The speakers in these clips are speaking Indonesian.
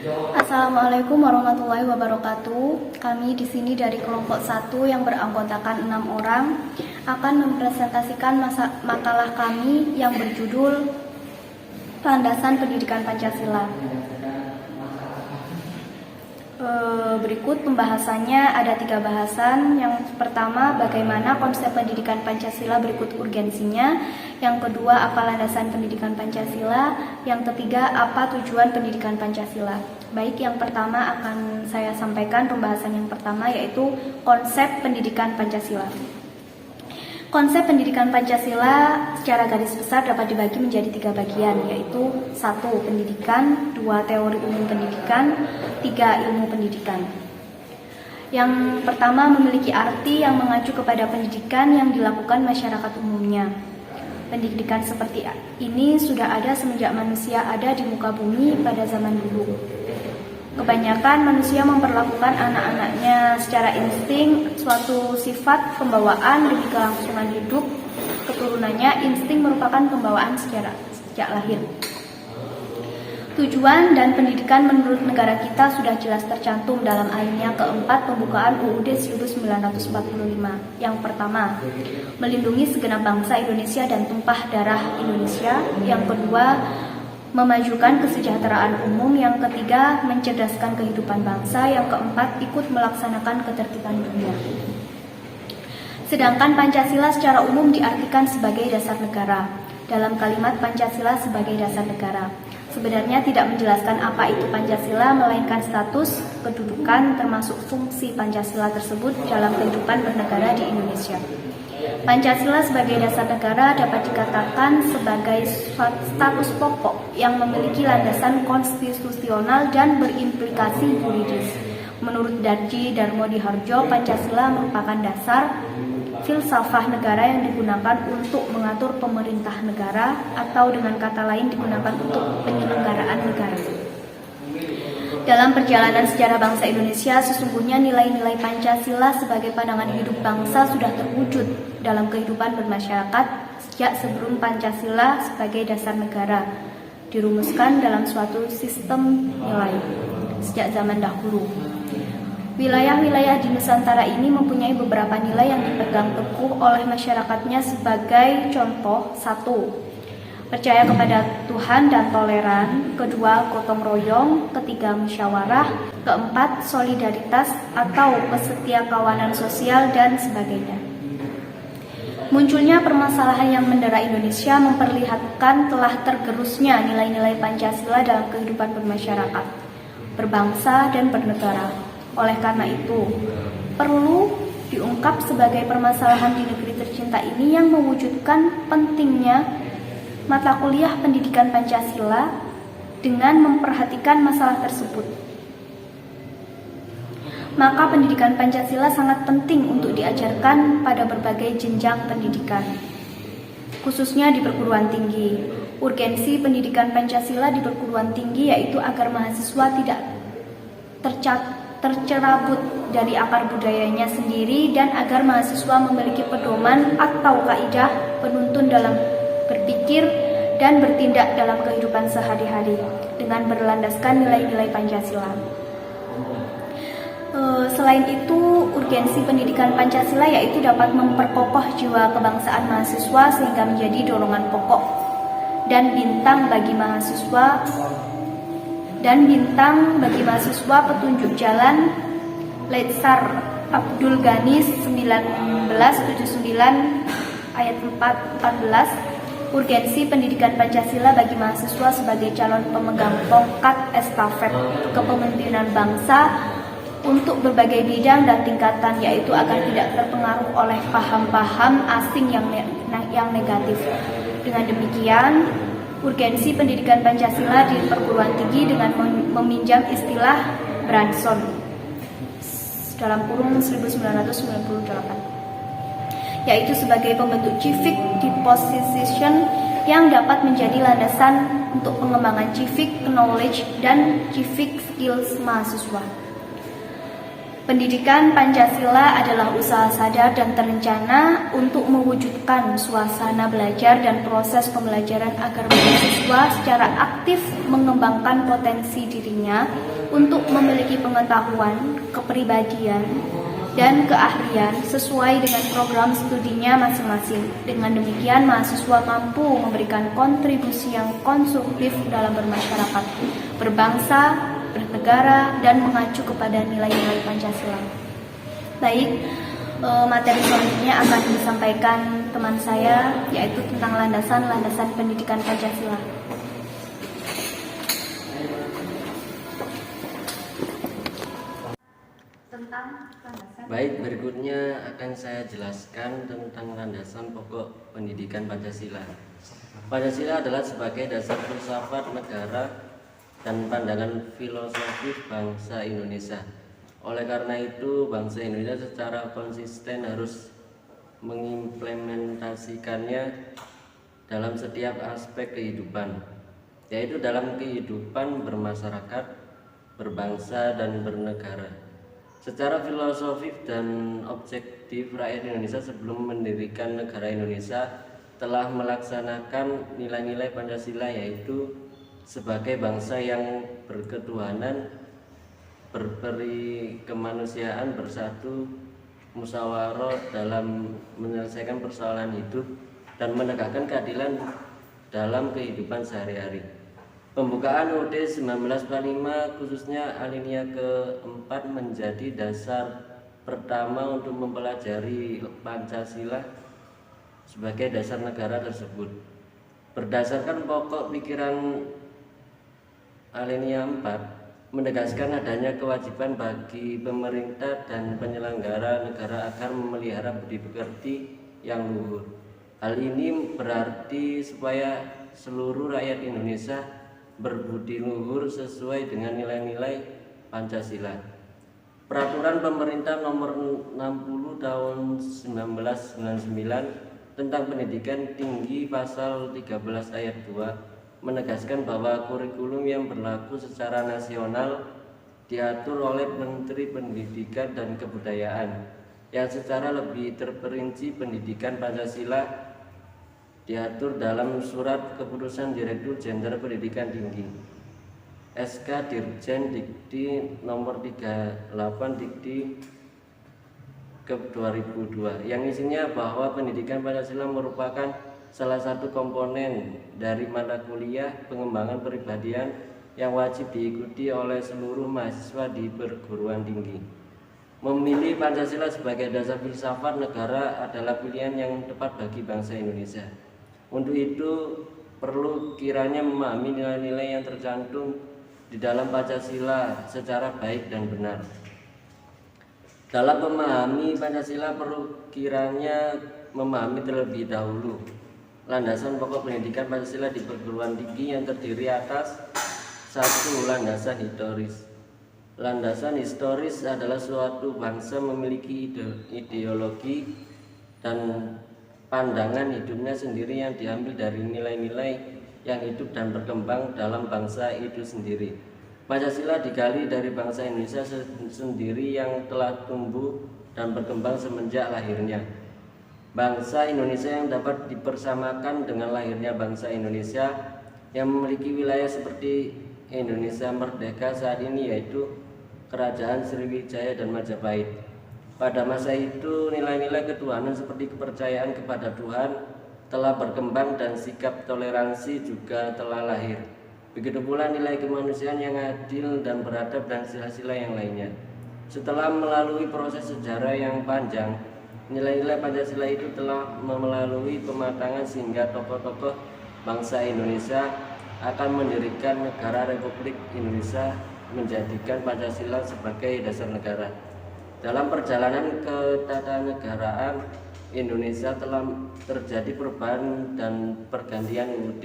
Assalamualaikum warahmatullahi wabarakatuh. Kami di sini dari kelompok 1 yang beranggotakan 6 orang akan mempresentasikan makalah kami yang berjudul Landasan Pendidikan Pancasila. Berikut pembahasannya ada 3 bahasan. Yang pertama, bagaimana konsep pendidikan Pancasila berikut urgensinya. Yang kedua, apa landasan pendidikan Pancasila. Yang ketiga, apa tujuan pendidikan Pancasila. Baik, yang pertama akan saya sampaikan pembahasan yang pertama, yaitu konsep pendidikan Pancasila. Konsep pendidikan Pancasila secara garis besar dapat dibagi menjadi 3 bagian, yaitu 1. Pendidikan, 2. Teori umum pendidikan, 3. Ilmu pendidikan. Yang pertama memiliki arti yang mengacu kepada pendidikan yang dilakukan masyarakat umumnya. Pendidikan seperti ini sudah ada semenjak manusia ada di muka bumi pada zaman dulu. Kebanyakan manusia memperlakukan anak-anaknya secara insting, suatu sifat pembawaan demi kelangsungan hidup keturunannya. Insting merupakan pembawaan sejak lahir. Tujuan dan pendidikan menurut negara kita sudah jelas tercantum dalam alinea keempat pembukaan UUD 1945. Yang pertama, melindungi segenap bangsa Indonesia dan tumpah darah Indonesia. Yang kedua, memajukan kesejahteraan umum. Yang ketiga, mencerdaskan kehidupan bangsa. Yang keempat, ikut melaksanakan ketertiban dunia. Sedangkan Pancasila secara umum diartikan sebagai dasar negara. Dalam kalimat Pancasila sebagai dasar negara, sebenarnya tidak menjelaskan apa itu Pancasila, melainkan status, kedudukan, termasuk fungsi Pancasila tersebut dalam kehidupan bernegara di Indonesia. Pancasila sebagai dasar negara dapat dikatakan sebagai status pokok yang memiliki landasan konstitusional dan berimplikasi yuridis. Menurut Darji Darmodihardjo, Pancasila merupakan dasar filsafah negara yang digunakan untuk mengatur pemerintah negara, atau dengan kata lain digunakan untuk penyelenggaraan negara. Dalam perjalanan sejarah bangsa Indonesia, sesungguhnya nilai-nilai Pancasila sebagai pandangan hidup bangsa sudah terwujud dalam kehidupan bermasyarakat sejak sebelum Pancasila sebagai dasar negara dirumuskan dalam suatu sistem nilai sejak zaman dahulu. Wilayah-wilayah di Nusantara ini mempunyai beberapa nilai yang dipegang teguh oleh masyarakatnya sebagai contoh: 1. Percaya kepada Tuhan dan toleran. 2. Gotong royong. 3. Musyawarah. 4. Solidaritas atau kesetiakawanan sosial dan sebagainya. Munculnya permasalahan yang mendera Indonesia memperlihatkan telah tergerusnya nilai-nilai Pancasila dalam kehidupan bermasyarakat, berbangsa, dan bernegara. Oleh karena itu, perlu diungkap sebagai permasalahan di negeri tercinta ini yang mewujudkan pentingnya mata kuliah pendidikan Pancasila dengan memperhatikan masalah tersebut. Maka pendidikan Pancasila sangat penting untuk diajarkan pada berbagai jenjang pendidikan, khususnya di perguruan tinggi. Urgensi pendidikan Pancasila di perguruan tinggi yaitu agar mahasiswa tidak tercerabut dari akar budayanya sendiri, dan agar mahasiswa memiliki pedoman atau kaidah penuntun dalam berpikir dan bertindak dalam kehidupan sehari-hari dengan berlandaskan nilai-nilai Pancasila. Selain itu, urgensi pendidikan Pancasila yaitu dapat memperkokoh jiwa kebangsaan mahasiswa sehingga menjadi dorongan pokok dan bintang bagi mahasiswa petunjuk jalan. Letsar Abdul Ghani 1979 ayat 14. Urgensi pendidikan Pancasila bagi mahasiswa sebagai calon pemegang tongkat estafet kepemimpinan bangsa untuk berbagai bidang dan tingkatan, yaitu agar tidak terpengaruh oleh paham-paham asing yang negatif. Dengan demikian, urgensi pendidikan Pancasila di perguruan tinggi dengan meminjam istilah Branson dalam kurung 1998, yaitu sebagai pembentuk civic disposition yang dapat menjadi landasan untuk pengembangan civic knowledge dan civic skills mahasiswa. Pendidikan Pancasila adalah usaha sadar dan terencana untuk mewujudkan suasana belajar dan proses pembelajaran agar mahasiswa secara aktif mengembangkan potensi dirinya untuk memiliki pengetahuan, kepribadian, dan keahlian sesuai dengan program studinya masing-masing. Dengan demikian, mahasiswa mampu memberikan kontribusi yang konstruktif dalam bermasyarakat, berbangsa, bernegara, dan mengacu kepada nilai-nilai Pancasila. Baik, materi selanjutnya akan disampaikan teman saya, yaitu tentang landasan-landasan pendidikan Pancasila. Baik, berikutnya akan saya jelaskan tentang landasan pokok pendidikan Pancasila. Pancasila adalah sebagai dasar filsafat negara dan pandangan filosofis bangsa Indonesia. Oleh karena itu, bangsa Indonesia secara konsisten harus mengimplementasikannya dalam setiap aspek kehidupan, yaitu dalam kehidupan bermasyarakat, berbangsa, dan bernegara. Secara filosofis dan objektif, rakyat Indonesia sebelum mendirikan negara Indonesia telah melaksanakan nilai-nilai Pancasila, yaitu sebagai bangsa yang berketuhanan, berperi kemanusiaan, bersatu, musyawarah dalam menyelesaikan persoalan hidup, dan menegakkan keadilan dalam kehidupan sehari-hari. Pembukaan UUD 1945 khususnya alinea keempat menjadi dasar pertama untuk mempelajari Pancasila sebagai dasar negara tersebut. Berdasarkan pokok pikiran alinea 4 menegaskan adanya kewajiban bagi pemerintah dan penyelenggara negara agar memelihara budi pekerti yang luhur. Hal ini berarti supaya seluruh rakyat Indonesia berbudi luhur sesuai dengan nilai-nilai Pancasila. Peraturan Pemerintah Nomor 60 Tahun 1999 tentang Pendidikan Tinggi Pasal 13 Ayat 2 menegaskan bahwa kurikulum yang berlaku secara nasional diatur oleh Menteri Pendidikan dan Kebudayaan, yang secara lebih terperinci pendidikan Pancasila diatur dalam Surat Keputusan Direktur Jenderal Pendidikan Tinggi SK Dirjen Dikti Nomor 38 Dikti Kep 2002 yang isinya bahwa pendidikan Pancasila merupakan salah satu komponen dari mata kuliah pengembangan kepribadian yang wajib diikuti oleh seluruh mahasiswa di perguruan tinggi. Memilih Pancasila sebagai dasar filsafat negara adalah pilihan yang tepat bagi bangsa Indonesia. Untuk itu perlu kiranya memahami nilai-nilai yang tercantum di dalam Pancasila secara baik dan benar. Dalam memahami Pancasila perlu kiranya memahami terlebih dahulu landasan pokok pendidikan Pancasila di perguruan tinggi yang terdiri atas satu, landasan historis. Landasan historis adalah suatu bangsa memiliki ideologi dan pandangan hidupnya sendiri yang diambil dari nilai-nilai yang hidup dan berkembang dalam bangsa itu sendiri. Pancasila digali dari bangsa Indonesia sendiri yang telah tumbuh dan berkembang semenjak lahirnya. Bangsa Indonesia yang dapat dipersamakan dengan lahirnya bangsa Indonesia yang memiliki wilayah seperti Indonesia merdeka saat ini, yaitu Kerajaan Sriwijaya dan Majapahit. Pada masa itu nilai-nilai ketuhanan seperti kepercayaan kepada Tuhan telah berkembang dan sikap toleransi juga telah lahir. Begitu pula nilai kemanusiaan yang adil dan beradab dan sila-sila yang lainnya. Setelah melalui proses sejarah yang panjang, nilai-nilai Pancasila itu telah melalui pematangan sehingga tokoh-tokoh bangsa Indonesia akan mendirikan negara Republik Indonesia, menjadikan Pancasila sebagai dasar negara. Dalam perjalanan ketatanegaraan Indonesia telah terjadi perubahan dan pergantian UUD.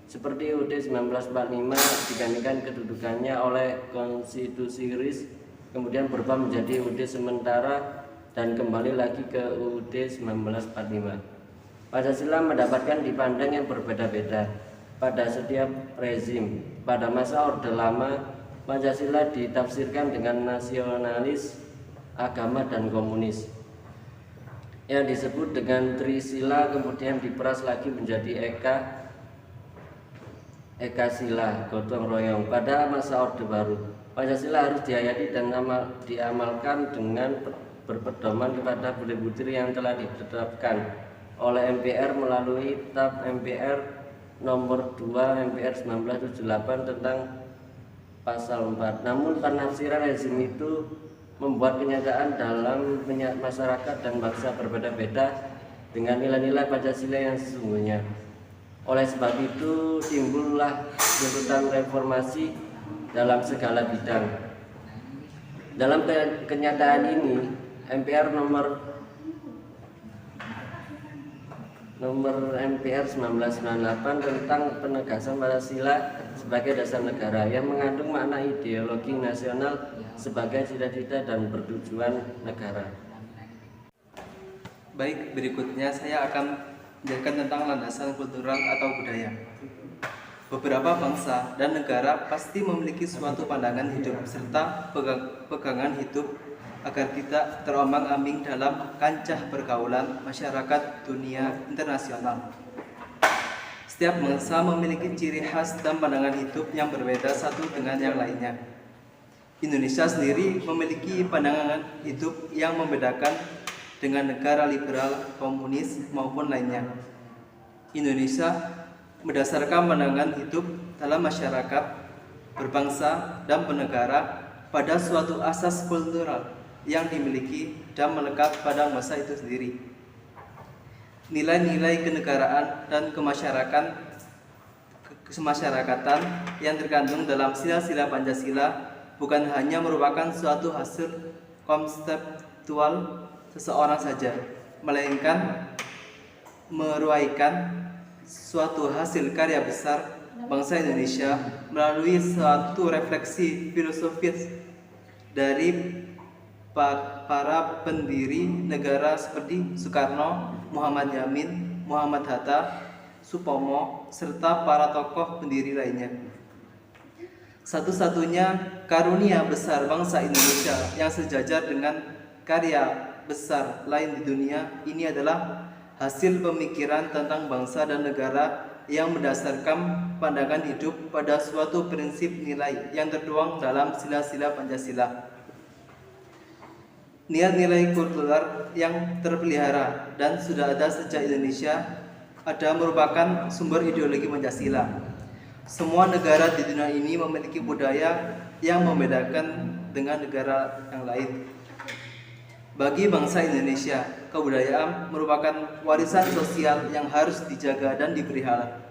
Seperti UUD 1945 digantikan kedudukannya oleh Konstitusi RIS, kemudian berubah menjadi UUD sementara dan kembali lagi ke UUD 1945. Pancasila mendapatkan dipandang yang berbeda-beda pada setiap rezim. Pada masa Orde Lama, Pancasila ditafsirkan dengan nasionalis agama dan komunis. Yang disebut dengan Trisila kemudian diperas lagi menjadi Eka Sila, gotong royong pada masa Orde Baru. Pancasila harus dihayati dan diamalkan dengan berpedoman kepada budi-pekerti yang telah ditetapkan oleh MPR melalui TAP MPR nomor 2 MPR 1978 tentang pasal 4. Namun penafsiran rezim itu membuat kenyataan dalam masyarakat dan bangsa berbeda-beda dengan nilai-nilai Pancasila yang sesungguhnya. Oleh sebab itu timbullah tuntutan reformasi dalam segala bidang. Dalam kenyataan ini MPR nomor MPR 1998 tentang penegasan Pancasila sebagai dasar negara yang mengandung makna ideologi nasional sebagai cita-cita dan pertujuan negara. Baik, berikutnya saya akan menjelaskan tentang landasan kultural atau budaya. Beberapa bangsa dan negara pasti memiliki suatu pandangan hidup serta pegangan hidup agar tidak terombang-ambing dalam kancah pergaulan masyarakat dunia internasional. Setiap bangsa memiliki ciri khas dan pandangan hidup yang berbeda satu dengan yang lainnya. Indonesia sendiri memiliki pandangan hidup yang membedakan dengan negara liberal, komunis, maupun lainnya. Indonesia berdasarkan pandangan hidup dalam masyarakat, berbangsa, dan bernegara pada suatu asas kultural yang dimiliki dan melekat pada masa itu sendiri. Nilai-nilai kenegaraan dan kemasyarakatan yang terkandung dalam sila-sila Pancasila bukan hanya merupakan suatu hasil konseptual seseorang saja, melainkan meruaikan suatu hasil karya besar bangsa Indonesia melalui suatu refleksi filosofis dari para pendiri negara seperti Soekarno, Muhammad Yamin, Muhammad Hatta, Supomo, serta para tokoh pendiri lainnya. Satu-satunya karunia besar bangsa Indonesia yang sejajar dengan karya besar lain di dunia ini adalah hasil pemikiran tentang bangsa dan negara yang berdasarkan pandangan hidup pada suatu prinsip nilai yang tertuang dalam sila-sila Pancasila. Nilai-nilai kultural yang terpelihara dan sudah ada sejak Indonesia ada merupakan sumber ideologi Pancasila. Semua negara di dunia ini memiliki budaya yang membedakan dengan negara yang lain. Bagi bangsa Indonesia, kebudayaan merupakan warisan sosial yang harus dijaga dan dipelihara.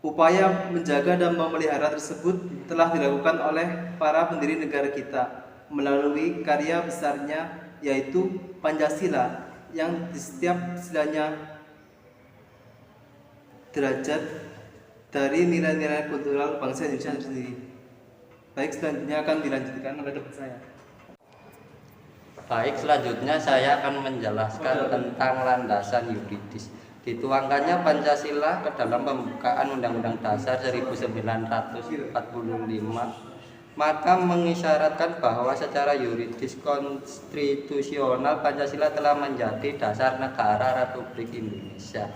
Upaya menjaga dan memelihara tersebut telah dilakukan oleh para pendiri negara kita melalui karya besarnya yaitu Pancasila yang di setiap silanya derajat dari nilai-nilai kultural bangsa Indonesia sendiri. Baik, selanjutnya akan dilanjutkan oleh teman saya. Baik, selanjutnya saya akan menjelaskan tentang landasan yuridis. Dituangkannya Pancasila ke dalam pembukaan Undang-Undang Dasar 1945, maka mengisyaratkan bahwa secara yuridis konstitusional Pancasila telah menjadi dasar negara Republik Indonesia.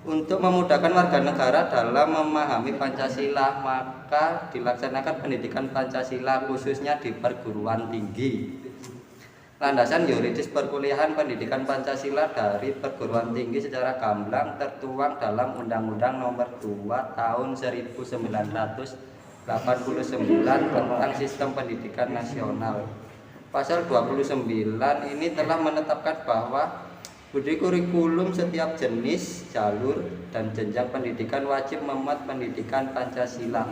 Untuk memudahkan warga negara dalam memahami Pancasila, maka dilaksanakan pendidikan Pancasila khususnya di perguruan tinggi. Landasan yuridis perkuliahan pendidikan Pancasila dari perguruan tinggi secara gamblang tertuang dalam Undang-Undang Nomor 2 Tahun 1989 tentang Sistem Pendidikan Nasional. Pasal 29 ini telah menetapkan bahwa budi kurikulum setiap jenis, jalur, dan jenjang pendidikan wajib memuat pendidikan Pancasila.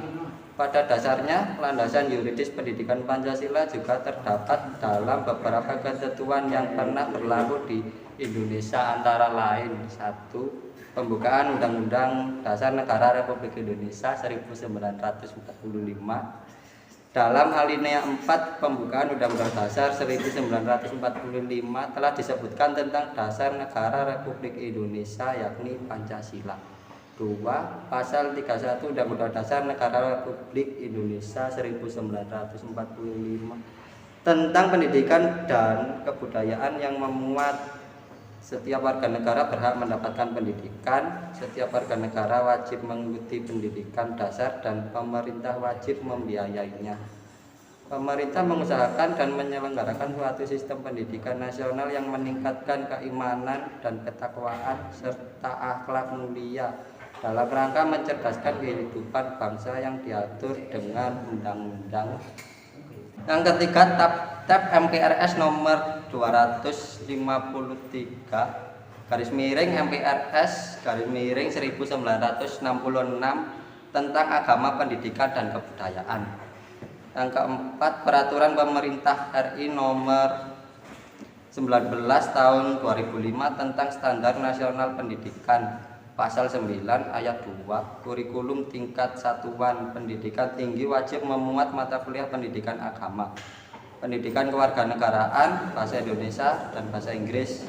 Pada dasarnya, landasan yuridis pendidikan Pancasila juga terdapat dalam beberapa ketentuan yang pernah berlaku di Indonesia, antara lain: 1. Pembukaan Undang-Undang Dasar Negara Republik Indonesia 1945. Dalam alinea 4 pembukaan Undang-Undang Dasar 1945 telah disebutkan tentang dasar negara Republik Indonesia, yakni Pancasila. 2. Pasal 31 Undang-Undang Dasar Negara Republik Indonesia 1945 tentang pendidikan dan kebudayaan yang memuat setiap warga negara berhak mendapatkan pendidikan, setiap warga negara wajib mengikuti pendidikan dasar dan pemerintah wajib membiayainya. Pemerintah mengusahakan dan menyelenggarakan suatu sistem pendidikan nasional yang meningkatkan keimanan dan ketakwaan serta akhlak mulia dalam rangka mencerdaskan kehidupan bangsa yang diatur dengan undang-undang. Yang ketiga, TAP MPRS nomor 253 garis miring MPRS garis miring 1966 tentang agama, pendidikan, dan kebudayaan. Yang keempat, peraturan pemerintah RI nomor 19 tahun 2005 tentang standar nasional pendidikan, pasal 9 ayat 2, kurikulum tingkat satuan pendidikan tinggi wajib memuat mata kuliah pendidikan agama, pendidikan kewarganegaraan, bahasa Indonesia, dan bahasa Inggris.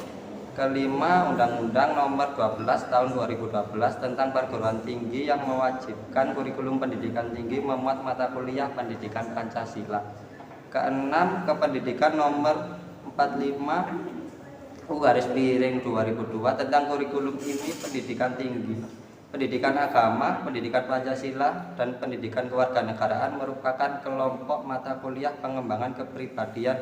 Kelima, Undang-Undang Nomor 12 Tahun 2012 tentang perguruan tinggi yang mewajibkan kurikulum pendidikan tinggi memuat mata kuliah pendidikan Pancasila. Keenam, Kependidikan Nomor 45 garis miring 2002 tentang kurikulum ini pendidikan tinggi, pendidikan agama, pendidikan Pancasila, dan pendidikan kewarganegaraan merupakan kelompok mata kuliah pengembangan kepribadian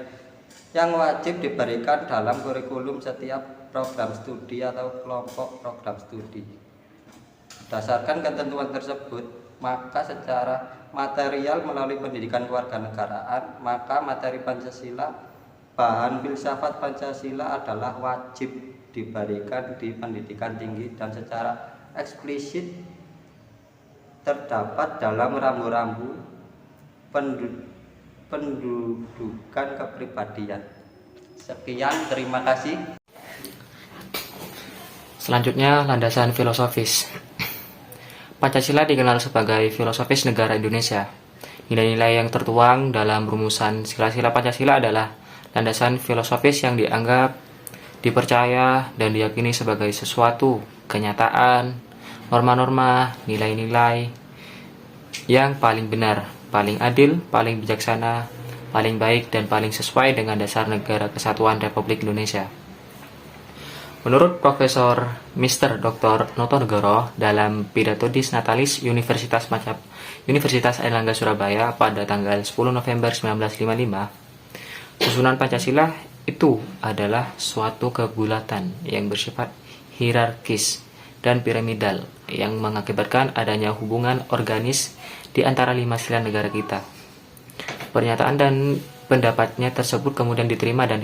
yang wajib diberikan dalam kurikulum setiap program studi atau kelompok program studi. Berdasarkan ketentuan tersebut, maka secara material melalui pendidikan kewarganegaraan, maka materi Pancasila, bahan filsafat Pancasila adalah wajib diberikan di pendidikan tinggi dan secara eksplisit terdapat dalam rambu-rambu pendudukan kepribadian. Sekian, terima kasih. Selanjutnya, landasan filosofis. Pancasila dikenal sebagai filosofis negara Indonesia. Nilai-nilai yang tertuang dalam rumusan sila-sila Pancasila adalah landasan filosofis yang dianggap, dipercaya, dan diyakini sebagai sesuatu kenyataan, norma-norma, nilai-nilai yang paling benar, paling adil, paling bijaksana, paling baik, dan paling sesuai dengan dasar Negara Kesatuan Republik Indonesia. Menurut Profesor Mr. Dr. Notonegoro dalam pidato Dies Natalis Universitas Airlangga Surabaya pada tanggal 10 November 1955, susunan Pancasila itu adalah suatu kebulatan yang bersifat hierarkis dan piramidal yang mengakibatkan adanya hubungan organis di antara 5 sila negara kita. Pernyataan dan pendapatnya tersebut kemudian diterima dan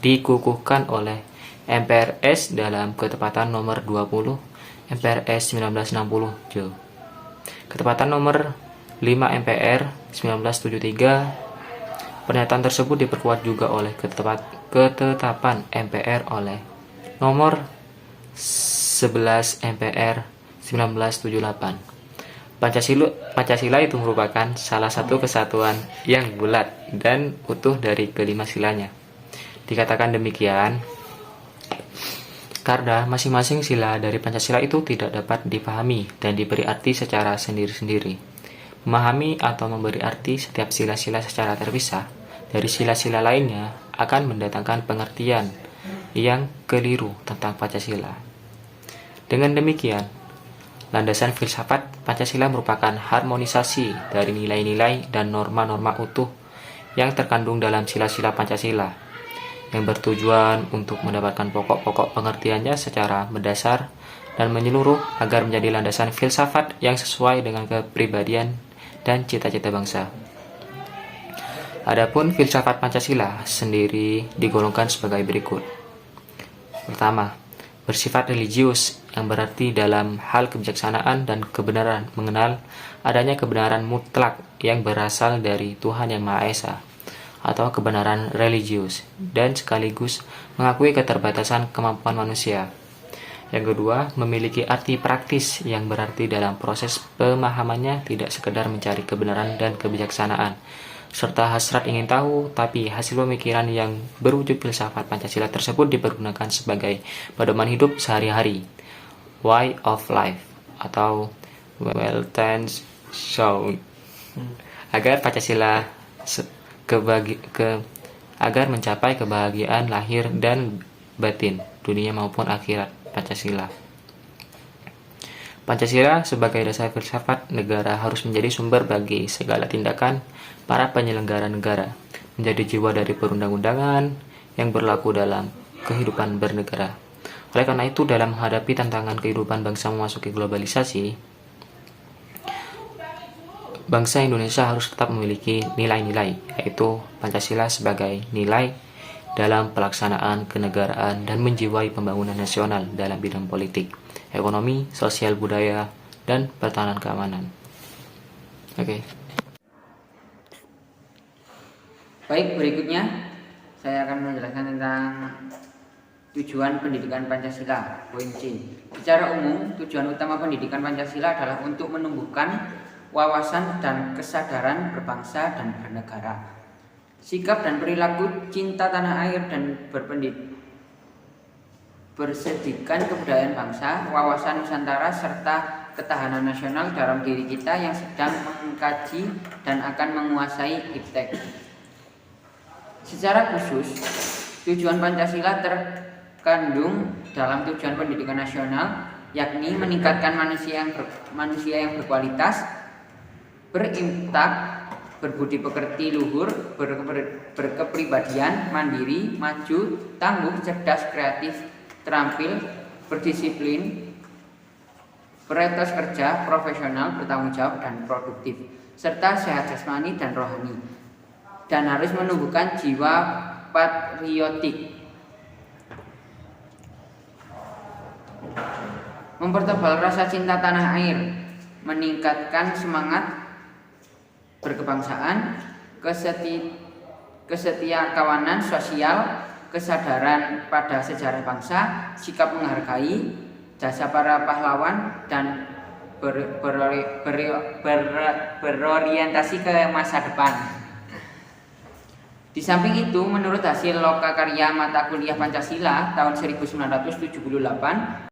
dikukuhkan oleh MPRS dalam ketepatan nomor 20 MPRS 1960 Ketepatan nomor 5 MPR 1973. Pernyataan tersebut diperkuat juga oleh ketetapan MPR oleh nomor 11 MPR 1978. Pancasila itu merupakan salah satu kesatuan yang bulat dan utuh dari kelima silanya. Dikatakan demikian karena masing-masing sila dari Pancasila itu tidak dapat dipahami dan diberi arti secara sendiri-sendiri. Memahami atau memberi arti setiap sila-sila secara terpisah dari sila-sila lainnya akan mendatangkan pengertian yang keliru tentang Pancasila. Dengan demikian, landasan filsafat Pancasila merupakan harmonisasi dari nilai-nilai dan norma-norma utuh yang terkandung dalam sila-sila Pancasila, yang bertujuan untuk mendapatkan pokok-pokok pengertiannya secara mendasar dan menyeluruh agar menjadi landasan filsafat yang sesuai dengan kepribadian dan cita-cita bangsa. Adapun filsafat Pancasila sendiri digolongkan sebagai berikut. Pertama, bersifat religius, yang berarti dalam hal kebijaksanaan dan kebenaran, mengenal adanya kebenaran mutlak yang berasal dari Tuhan Yang Maha Esa, atau kebenaran religius, dan sekaligus mengakui keterbatasan kemampuan manusia. Yang kedua, memiliki arti praktis yang berarti dalam proses pemahamannya tidak sekedar mencari kebenaran dan kebijaksanaan, serta hasrat ingin tahu, tapi hasil pemikiran yang berwujud filsafat Pancasila tersebut dipergunakan sebagai pedoman hidup sehari-hari, way of life, atau Weltanschauung, agar Pancasila agar mencapai kebahagiaan lahir dan batin, dunia maupun akhirat. Pancasila. Pancasila sebagai dasar filsafat negara harus menjadi sumber bagi segala tindakan para penyelenggara negara, menjadi jiwa dari perundang-undangan yang berlaku dalam kehidupan bernegara. Oleh karena itu, dalam menghadapi tantangan kehidupan bangsa memasuki globalisasi, bangsa Indonesia harus tetap memiliki nilai-nilai, yaitu Pancasila sebagai nilai dalam pelaksanaan kenegaraan dan menjiwai pembangunan nasional dalam bidang politik, ekonomi, sosial, budaya, dan pertahanan keamanan. Oke. Baik, berikutnya saya akan menjelaskan tentang tujuan pendidikan Pancasila. Poin C. Secara umum, tujuan utama pendidikan Pancasila adalah untuk menumbuhkan wawasan dan kesadaran berbangsa dan bernegara, sikap dan perilaku cinta tanah air dan bersedikan kebudayaan bangsa, wawasan Nusantara, serta ketahanan nasional dalam diri kita yang sedang mengkaji dan akan menguasai iptek. Secara khusus, tujuan Pancasila terkandung dalam tujuan pendidikan nasional, yakni meningkatkan manusia yang berkualitas, berintak, berbudi pekerti luhur, berkepribadian, mandiri, maju, tangguh, cerdas, kreatif, terampil, berdisiplin, beretos kerja, profesional, bertanggung jawab, dan produktif, serta sehat jasmani dan rohani, dan harus menumbuhkan jiwa patriotik, mempertebal rasa cinta tanah air, meningkatkan semangat berkebangsaan, kesetiakawanan sosial, kesadaran pada sejarah bangsa, sikap menghargai jasa para pahlawan, dan berorientasi ke masa depan. Di samping itu, menurut hasil lokakarya mata kuliah Pancasila tahun 1978,